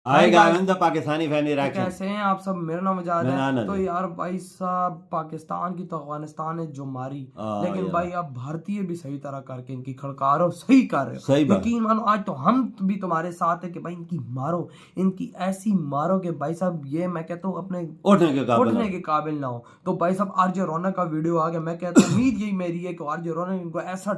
आएगा तो Pakistani fan Iraq कैसे हैं आप सब। मेरा नाम आजाद है। तो यार भाई साहब, पाकिस्तान की तो अफगानिस्तान ने जो मारी, लेकिन भाई अब भारतीय भी सही तरह करके इनकी खड़कारो सही कर रहे हो। सही बात। यकीन मानो आज तो हम भी तुम्हारे साथ है कि भाई इनकी मारो, इनकी ऐसी मारो कि भाई साहब ये मैं कहता हूँ अपने उठने के काबिल ना हो। तो भाई साहब आरजे रौनक का वीडियो आ गया। मैं कहता हूँ उम्मीद यही मेरी है कि आरजे रौनक इनको ऐसा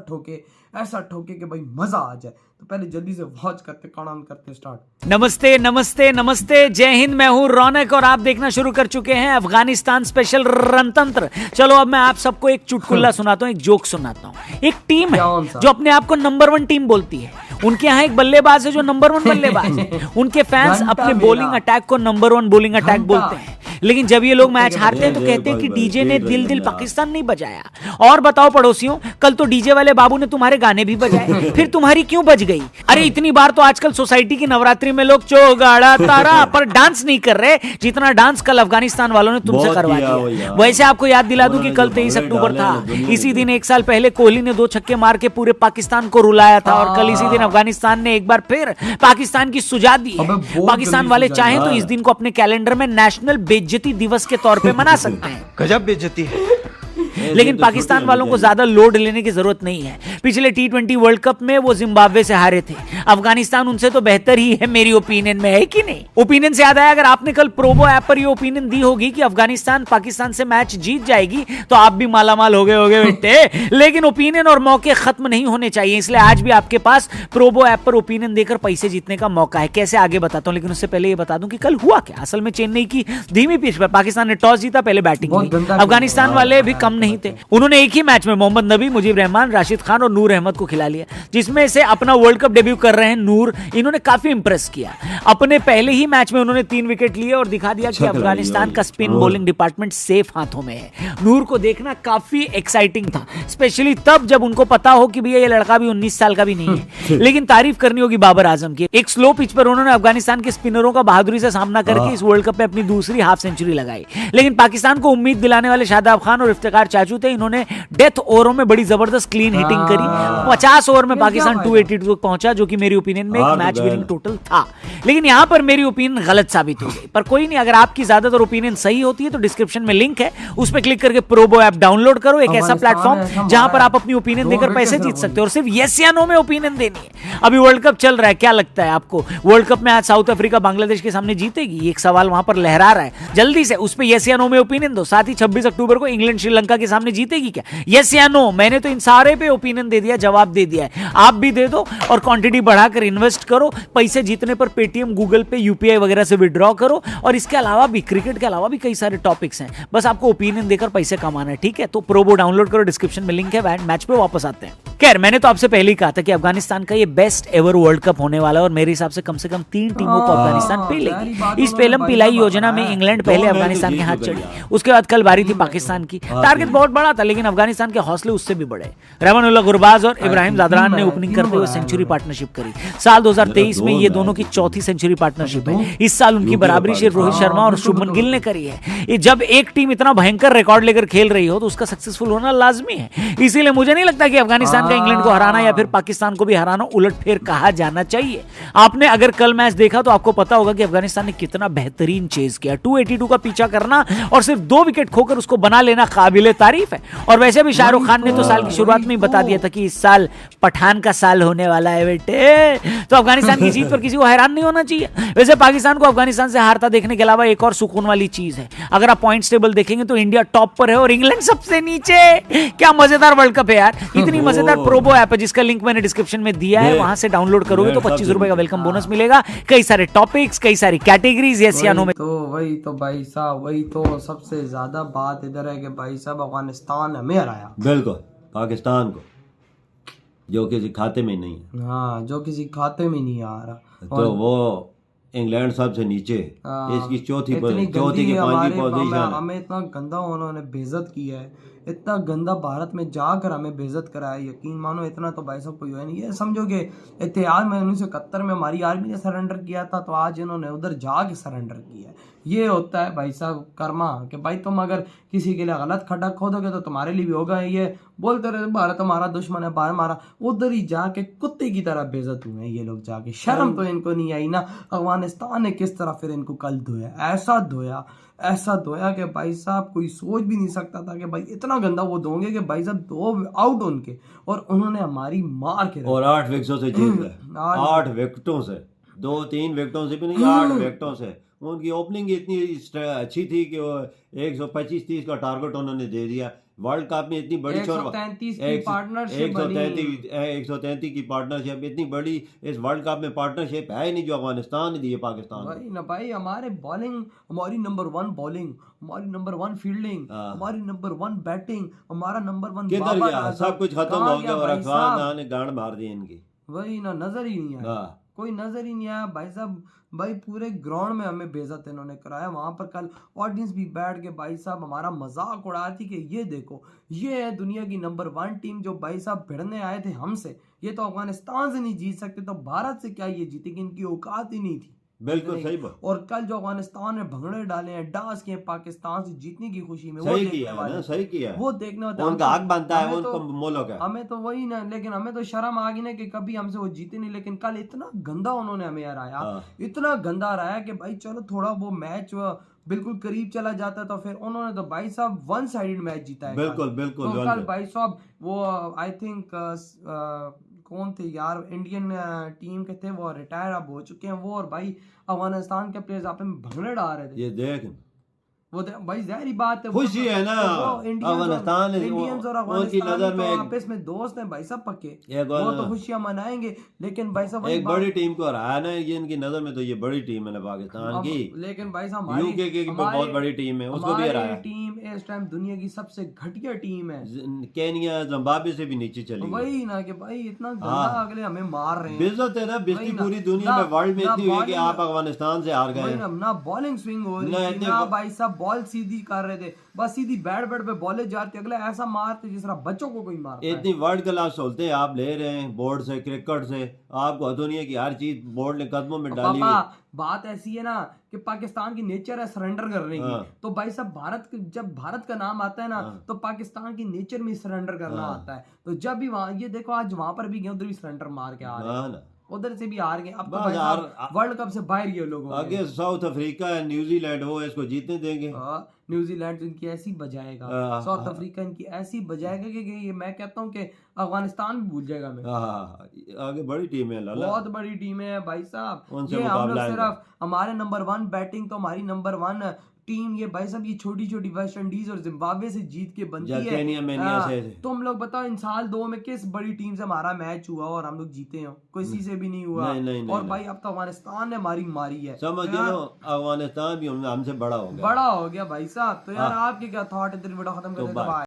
ठोके कि भाई मजा आ जाए। तो पहले जल्दी से वॉच करते करते स्टार्ट। नमस्ते नमस्ते नमस्ते, जय हिंद। मैं हूं रौनक और आप देखना शुरू कर चुके हैं अफगानिस्तान स्पेशल रणतंत्र। चलो अब मैं आप सबको एक चुटकुला सुनाता हूं, एक जोक सुनाता हूं। एक टीम है जो अपने आप को नंबर 1 टीम बोलती है। उनके यहाँ एक बल्लेबाज है जो नंबर 1 बल्लेबाज है। उनके फैंस अपने बॉलिंग अटैक को नंबर 1 बॉलिंग अटैक बोलते हैं। लेकिन जब ये लोग मैच हारते हैं तो कहते हैं कि डीजे ने दिल दिल पाकिस्तान नहीं बजाया। और बताओ पड़ोसियों, कल तो डीजे वाले बाबू ने तुम्हारे गाने भी बजाए, फिर तुम्हारी क्यों बज गई? अरे इतनी बार तो आजकल सोसाइटी की नवरात्रि में लोग चौगाड़ा तारा पर डांस नहीं कर रहे जितना डांस कल अफगानिस्तान वालों ने तुमसे करवा दिया। वैसे आपको याद दिला दूं कि कल 23 अक्टूबर था। इसी दिन 1 साल पहले कोहली ने 2 छक्के मार के पूरे पाकिस्तान को रुलाया था। और कल इसी दिन अफगानिस्तान ने एक बार फिर पाकिस्तान की सुजा दी है। पाकिस्तान वाले चाहें तो इस दिन को अपने कैलेंडर में नेशनल बेइज्जती दिवस के तौर पे मना सकते हैं। गजब बेइज्जती है। लेकिन पाकिस्तान वालों को ज्यादा लोड लेने की जरूरत नहीं है। पिछले T20 वर्ल्ड कप में वो जिम्बाब्वे से हारे थे। अफगानिस्तान उनसे तो बेहतर ही है मेरी ओपिनियन में, है कि नहीं? ओपिनियन से याद आया, अगर आपने कल प्रोबो ऐप पर ये ओपिनियन दी होगी कि अफगानिस्तान पाकिस्तान से मैच जीत जाएगी तो आप भी मालामाल हो गए होगे बेटे। लेकिन ओपिनियन और मौके खत्म नहीं होने चाहिए, इसलिए आज भी आपके पास प्रोबो ऐप पर ओपिनियन देकर पैसे जीतने का मौका है। कैसे आगे बताता हूं, लेकिन उससे पहले ये बता दूं कि कल हुआ क्या। असल में चेन्नई की धीमी पिच पर पाकिस्तान ने टॉस जीता, पहले बैटिंग की। अफगानिस्तान वाले भी कम नहीं थे। उन्होंने एक ही मैच में मोहम्मद नबी, मुजीब रहमान, राशिद खान और नूर अहमद को खिला लिया, जिसमें से अपना वर्ल्ड कप डेब्यू कर रहे हैं नूर। इन्होंने काफी इंप्रेस किया। अपने पहले ही मैच में उन्होंने 3 विकेट लिए और दिखा दिया कि अफगानिस्तान का स्पिन बॉलिंग डिपार्टमेंट सेफ हाथों में है। नूर को देखना काफी एक्साइटिंग था, स्पेशली तब जब उनको पता हो कि भैया ये लड़का भी 19 साल का भी नहीं है। लेकिन तारीफ करनी होगी बाबर आजम की। एक स्लो पिच पर उन्होंने अफगानिस्तान के स्पिनरों का बहादुरी से सामना करके इस वर्ल्ड कप में अपनी दूसरी हाफ सेंचुरी लगाई। लेकिन पाकिस्तान को उम्मीद दिलाने वाले शादाब खान और इफ्तिकार चाचू थे। इन्होंने डेथ ओवरों में बड़ी जबरदस्त क्लीन हिटिंग करी। 50 ओवर में पाकिस्तान 282 तक पहुंचा, जो कि मेरी ओपिनियन में एक मैच विनिंग टोटल था। लेकिन यहां पर मेरी ओपिनियन गलत साबित हो गई, पर कोई नहीं। अगर आपकी ज्यादातर ओपिनियन सही होती है तो डिस्क्रिप्शन में लिंक है, उस पर क्लिक करके प्रोबो ऐप डाउनलोड करो। एक ऐसा प्लेटफॉर्म जहां पर आप अपनी ओपिनियन देकर पैसे जीत सकते हो और सिर्फ यस या नो में ओपिनियन देनी है। अभी वर्ल्ड कप चल रहा है, क्या लगता है आपको वर्ल्ड कप में आज साउथ अफ्रीका बांग्लादेश के सामने जीतेगी? एक सवाल वहां पर लहरा रहा है। जल्दी से उस पर यस या नो में ओपिनियन दो। साथ ही 26 अक्टूबर को इंग्लैंड श्रीलंका के सामने जीतेगी क्या? यस या नो? मैंने तो इन सारे पे ओपिनियन दे दिया, जवाब दे दिया है। आप भी दे दो और क्वांटिटी बढ़ाकर इन्वेस्ट करो। पैसे जीतने पर पेटीएम, गूगल पे, यूपीआई वगैरह से विड्रॉ करो। और इसके अलावा भी, क्रिकेट के अलावा भी कई सारे टॉपिक्स हैं, बस आपको ओपिनियन देकर पैसे कमाना है, ठीक है? तो प्रोबो डाउनलोड करो, डिस्क्रिप्शन में लिंक है। मैच पे वापस आते हैं। खैर, मैंने तो आपसे पहले ही कहा था कि अफगानिस्तान का ये बेस्ट एवर वर्ल्ड कप होने वाला है और मेरे हिसाब से कम 3 टीमों को अफगानिस्तान पे लेगी। इस पेलम पिलाई योजना में इंग्लैंड पहले अफगानिस्तान के हाथ चढ़ी, उसके बाद कल बारी थी पाकिस्तान की। टारगेट बहुत बड़ा था, लेकिन अफगानिस्तान के हौसले उससे भी बड़े। रहमानुल्लाह गुरबाज और इब्राहिम जादरान ने ओपनिंग करते हुए सेंचुरी पार्टनरशिप करी। साल 2023 में ये दोनों की चौथी सेंचुरी पार्टनरशिप है। इस साल उनकी बराबरी सिर्फ रोहित शर्मा और शुभमन गिल ने करी है। जब एक टीम इतना भयंकर रिकॉर्ड लेकर खेल रही हो तो उसका सक्सेसफुल होना लाजमी है। इसीलिए मुझे नहीं लगता कि अफगानिस्तान का इंग्लैंड को हराना या फिर पाकिस्तान को भी हराना उलटफेर कहा जाना चाहिए। आपने अगर कल मैच देखा तो आपको पता होगा कि अफगानिस्तान ने कितना बेहतरीन चेज किया। 282 का पीछा करना और सिर्फ 2 विकेट खोकर उसको बना लेना काबिले तारीफ है। और वैसे भी शाहरुख खान ने तो साल की शुरुआत में ही बता दिया था कि इस साल पठान का साल होने वाला है बेटे। तो अफगानिस्तान की जीत पर किसी को हैरान नहीं होना चाहिए। वैसे पाकिस्तान को अफगानिस्तान से हारता देखने के अलावा एक और सुकून वाली चीज है। अगर आप पॉइंट्स टेबल देखेंगे तो इंडिया टॉप पर है और इंग्लैंड सबसे नीचे। क्या मजेदार वर्ल्ड कप है यार। इतनी मजेदार प्रोबो ऐप है जिसका लिंक मैंने डिस्क्रिप्शन में दिया है, वहां से डाउनलोड करोगे तो 25 रुपए का वेलकम बोनस मिलेगा। कई सारे टॉपिक्स, कई सारी कैटेगरीज यस या नो में। तो वही तो भाई साहब, वही तो सबसे ज्यादा बात इधर है कि भाई साहब अफगानिस्तान हमें हराया। बिल्कुल, पाकिस्तान को जो किसी खाते में नहीं है। हाँ, जो किसी खाते में नहीं आ रहा। तो वो इंग्लैंड सबसे नीचे, इसकी चौथी की 5वीं पोजीशन। हमें इतना गंदा उन्होंने बेइज्जत किया है, इतना गंदा भारत में जाकर हमें बेइज्जत कराया। यकीन मानो इतना तो भाई साहब कोई है नहीं। ये समझो कि इतिहाद में 1971 में हमारी आर्मी ने सरेंडर किया था, तो आज इन्होंने उधर जाके सरेंडर किया है। ये होता है भाई साहब कर्मा, कि भाई तुम अगर किसी के लिए गलत खड्डा खोदोगे तो तुम्हारे लिए भी होगा। ये बोलते रहे भारत हमारा दुश्मन है, भारत हमारा, उधर ही जाके कुत्ते की तरह बेइज्जत हुए ये लोग जाके। शर्म तो इनको नहीं आई ना। अफगानिस्तान ने किस तरह फिर इनको कल धोया, ऐसा धोया कि भाई साहब कोई सोच भी नहीं सकता था कि भाई इतना गंदा वो धोंगे कि भाई साहब 2 आउट उनके, और उन्होंने हमारी मार के और 8 विकेटों से जीत गए। 8 विकेटों से, 2-3 विकेटों से भी नहीं, 8 विकेटों से। उनकी ओपनिंग इतनी अच्छी थी कि वो 125-30 का टारगेट उन्होंने दे दिया। वर्ल्ड कप में इतनी बड़ी 133 की पार्टनरशिप 133 की पार्टनरशिप, इतनी बड़ी इस वर्ल्ड कप में पार्टनरशिप है ही नहीं जो अफगानिस्तान ने दी है पाकिस्तान। भाई ना भाई, हमारे बॉलिंग, हमारी नंबर 1 बॉलिंग, हमारी नंबर 1 फील्डिंग, हमारी नंबर 1 बैटिंग, हमारा नंबर 1 किधर गया, सब कुछ खत्म हो गया और अफगान ने गांड मार दी इनकी। वही ना, नजर ही नहीं आया, कोई नजर ही नहीं आया भाई साहब। भाई पूरे ग्राउंड में हमें बेइज्जत इन्होंने कराया। वहां पर कल ऑडियंस भी बैठ के भाई साहब हमारा मजाक उड़ा थी कि ये देखो, ये है दुनिया की नंबर 1 टीम जो भाई साहब भिड़ने आए थे हमसे। ये तो अफगानिस्तान से नहीं जीत सकते तो भारत से क्या ये जीतेगी, इनकी औकात ही नहीं थी। बिल्कुल सही बात। और कल जो अफगानिस्तान ने भंगड़े डाले हैं, डांस किए पाकिस्तान से जीतने की खुशी में, सही किया ना, सही किया, वो देखने वाले उनका हक बनता है, उनको मोलक है। हमें तो वही ना, लेकिन हमें तो शर्म आ गई ना कि कभी हमसे वो जीते नहीं। लेकिन कल इतना गंदा उन्होंने हमें हराया, इतना गंदा हराया कि भाई चलो थोड़ा वो मैच बिल्कुल करीब चला जाता तो फिर उन्होंने तो भाई साहब 1 साइडेड मैच जीता है। बिल्कुल बिल्कुल। तो कल भाई साहब वो आई थिंक कौन थे यार, इंडियन टीम के थे, वो रिटायर अब हो चुके हैं वो, और भाई अफगानिस्तान के प्लेयर्स आप में भंगड़े डाल रहे थे। ये देख वो भाई जाहिर बात है, खुशी है ना, अफगानिस्तान इंडियंस और उनकी नजर में आपस में दोस्त हैं भाई साहब पक्के, वो तो खुशियां मनाएंगे। लेकिन भाई साहब एक बड़ी टीम को हराया ना, ये इनकी नजर में तो ये बड़ी टीम है ना पाकिस्तान की। लेकिन भाई साहब यूके की बहुत बड़ी टीम है, उसको भी हराया। टीम इस टाइम दुनिया की सबसे घटिया टीम है, केनिया जिम्बाब्वे से भी नीचे चली। वही ना कि भाई इतना गंदा अगले हमें मार रहे हैं। बेइज्जत है ना, बेइज्जती पूरी दुनिया में, वर्ल्ड में इतनी हुई कि आप अफगानिस्तान से हार गए। ना बॉलिंग स्विंग हो रही थी ना भाई साहब, बॉल सीधी कर रहे थे, बस सीधी बैट पे बॉले जाती, अगले ऐसा मारते जिस तरह बच्चों को कोई मारता है। इतनी वर्ल्ड क्लास सहूलतें आप ले रहे हैं बोर्ड से, क्रिकेट से, आपको दुनिया की हर चीज बोर्ड ने कदमों में डाली हुई। बात ऐसी है ना कि पाकिस्तान की नेचर है सरेंडर करने की, तो भाई साहब जब भारत का नाम आता है ना तो पाकिस्तान की नेचर में सरेंडर करना आता है। तो जब भी वहां, ये देखो आज वहां पर भी गए, उधर भी सरेंडर मार के आ रहे हैं, उधर से भी हार गए। अब तो वर्ल्ड कप से बाहर गए लोग, आगे साउथ अफ्रीका है, न्यूजीलैंड, वो इसको जीतने देंगे। न्यूजीलैंड इनकी ऐसी बजाएगा, साउथ अफ्रीका इनकी ऐसी बजाएगा कि मैं कहता हूँ कि अफगानिस्तान भी भूल जाएगा। मैं आगे बड़ी टीम है, बहुत बड़ी टीम है भाई साहब। ये हम लोग सिर्फ हमारे नंबर 1 बैटिंग तो हमारी नंबर 1 टीम, ये भाई साहब ये छोटी छोटी वेस्ट इंडीज और जिम्बाब्वे से जीत के बनती है। तुम लोग बताओ इन साल 2 में किस बड़ी टीम से हमारा मैच हुआ और हम लोग जीते हो? किसी से भी नहीं हुआ। और भाई अब तो अफगानिस्तान ने हमारी मारी है, समझ लो अफगानिस्तान भी हमसे बड़ा हो गया भाई साहब। तो यार आपके क्या थॉट है? वीडियो खत्म कर देते हैं।